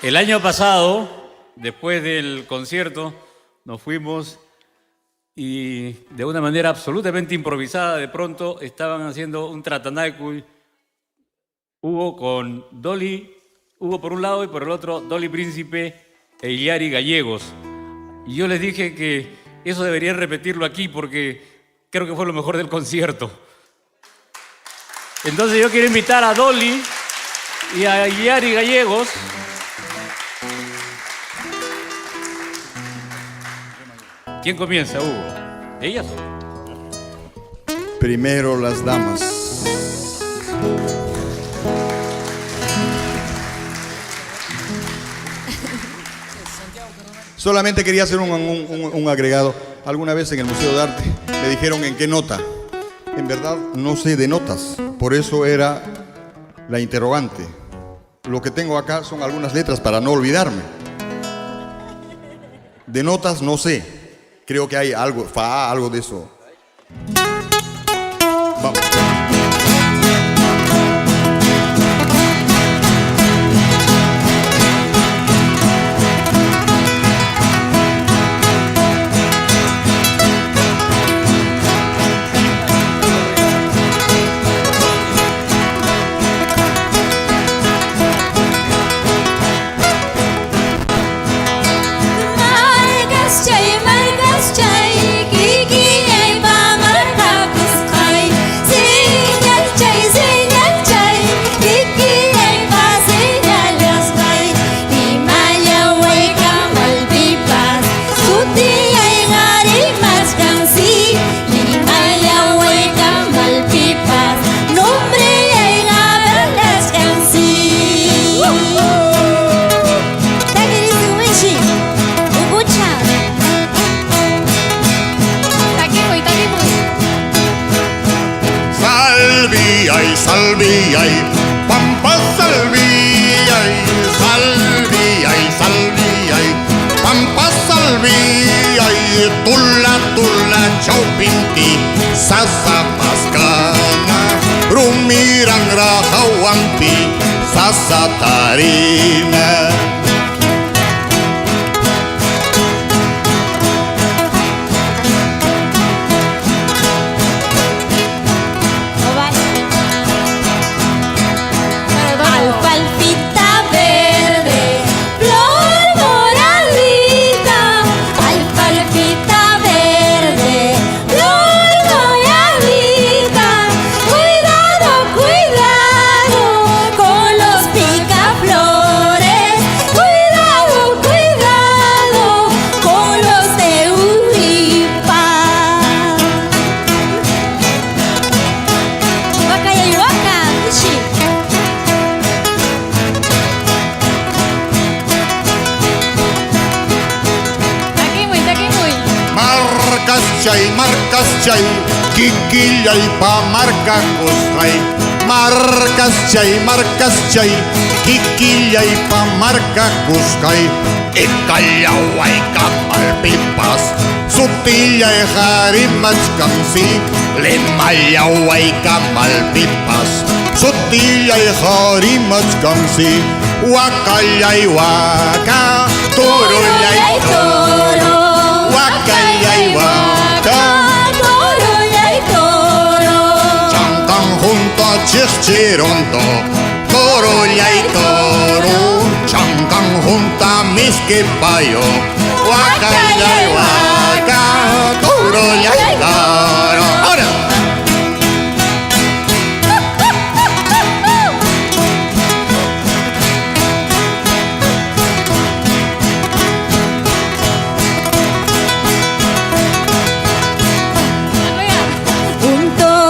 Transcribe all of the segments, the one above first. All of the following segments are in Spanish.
El año pasado, después del concierto, nos fuimos y de una manera absolutamente improvisada, de pronto estaban haciendo un Tratanaycuy, Hugo con Dolly, Hugo por un lado y por el otro Dolly Príncipe e Iliari Gallegos. Y yo les dije que eso deberían repetirlo aquí porque creo que fue lo mejor del concierto. Entonces yo quiero invitar a Dolly y a Iliari Gallegos. ¿Quién comienza, Hugo? ¿Ellas? Primero las damas. Solamente quería hacer un agregado. Alguna vez en el Museo de Arte me dijeron en qué nota. En verdad no sé de notas, por eso era la interrogante. Lo que tengo acá son algunas letras para no olvidarme. De notas no sé. Creo que hay algo, algo de eso. Vamos. Salviay, pampa salviay, salviay, salviay, pampa salviay, tula chaupinti, sasa pascana, rumirang rahawampi, sasa tarina. Marcas chay, kikillay pa marca cosray. Marcas chay, kikillay pa marca cosray. Ikallaway kamalpipas, sutillay harimachkansi. Limayaway kamalpipas, sutillay harimachkansi. Wakallay waka, turullay toro. Wakallay waka, turullay toro. Changkang junto chichirondo, turullay toro. Changkang junta miskipayo. Wakallay waka, turullay toro. Ahora. Cuidado,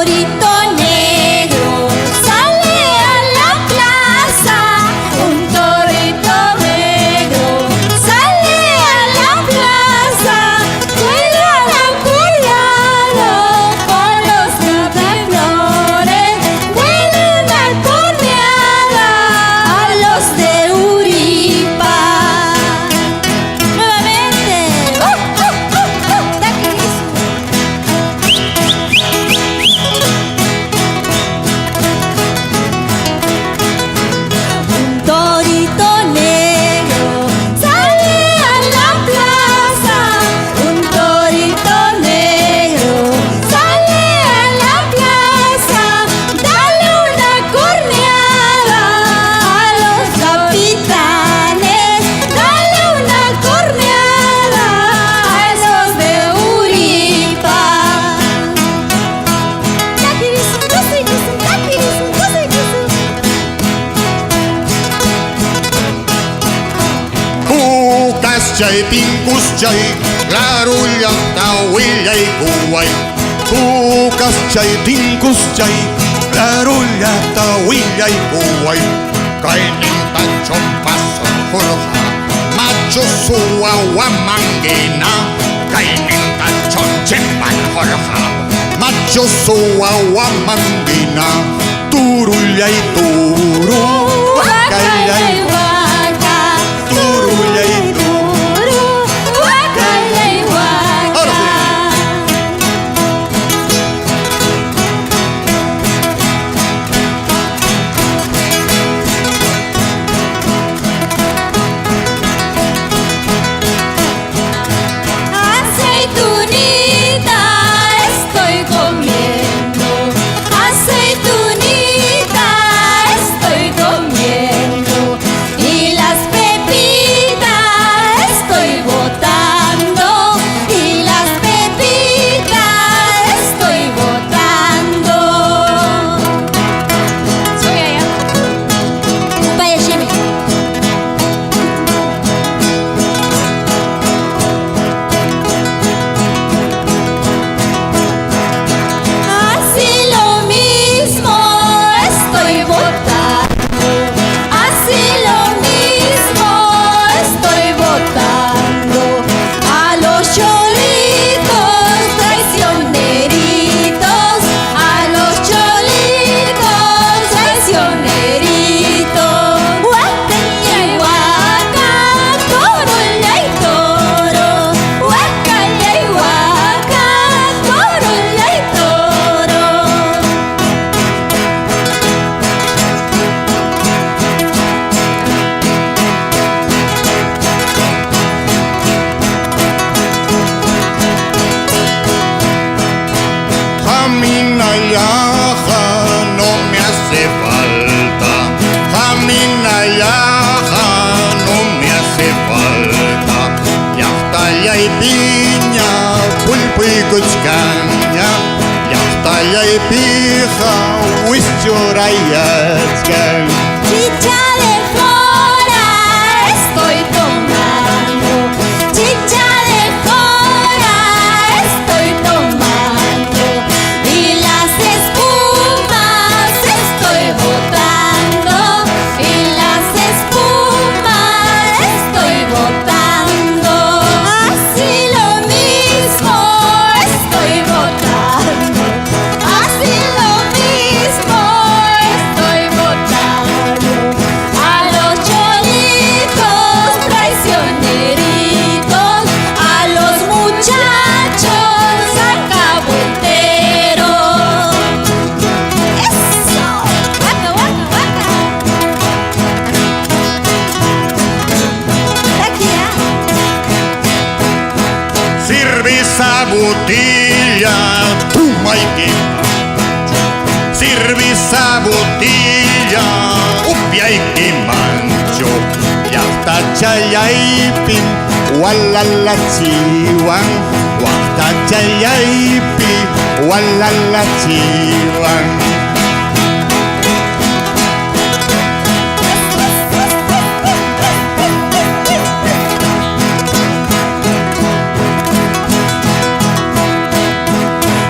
chay, tinkus chay, larulla, tahuilla y kuway. Tukas chay, tinkus chay, larulla, tahuilla y kuway. Kainin tacho paso jorja, macho suwa wamangina. Kainin tacho chepan jorja, macho suwa wamangina. Turulla y turu, wakaya y waka. Turulla y turu, wakaya y waka. Aceitunita estoy comiendo, aceitunita estoy comiendo, y las pepitas estoy botando, y las pepitas estoy botando. Soy allá. Vaya, Jimmy. Así lo mismo estoy botando, así lo mismo estoy botando a los cholitos traicioneritos, a los cholitos traicioneritos. Huacaya y huaca, torolla y toro, huacaya y huaca, torolla y toro. Jamina yaja no me hace falta, jamina yaja no me hace falta. Yahta yay piña, pulpo y kuchkaña, yahta yay pija, wischurayachkan. Chicha de jora estoy tomando, chicha de jora estoy tomando, y las espumas estoy botando, y las espumas estoy botando. Así lo mismo estoy botando, así lo mismo estoy botando a los cholitos traicioneritos, a los muchachos sacabueteros. ¡Eso! ¡Waka, waka, waka! Aquí, Sirve esa botella, toma y que sirve esa botella, upia y que mancho. Ya está chayaipi, wala la chiwan. Wasta chayaipi, wala la chiwan.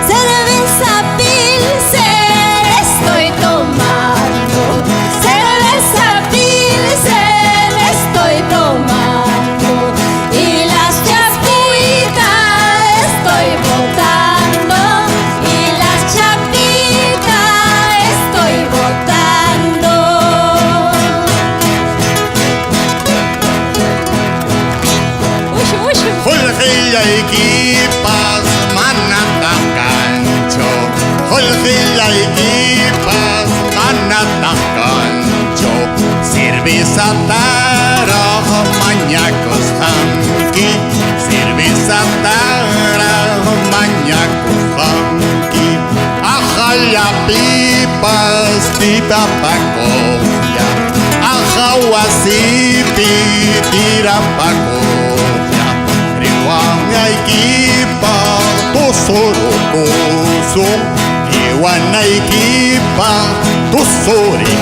cerveza Pilsen estoy tomando, cerveza Pilsen estoy tomando, y las chapitas estoy botando, y las chapitas estoy botando. Uy, uy. Hulgilla y kipas, manata cancho. Hulgilla y kipas, manata cancho. Cerveza tara, mañacos hanki. Cerveza tara, mañacos hanki. Ajaya pipas, pipa pa copia. Ajawasipi, tira pa copia. Riwanya y kipa, tosoro, Iwana y kipa, tosori,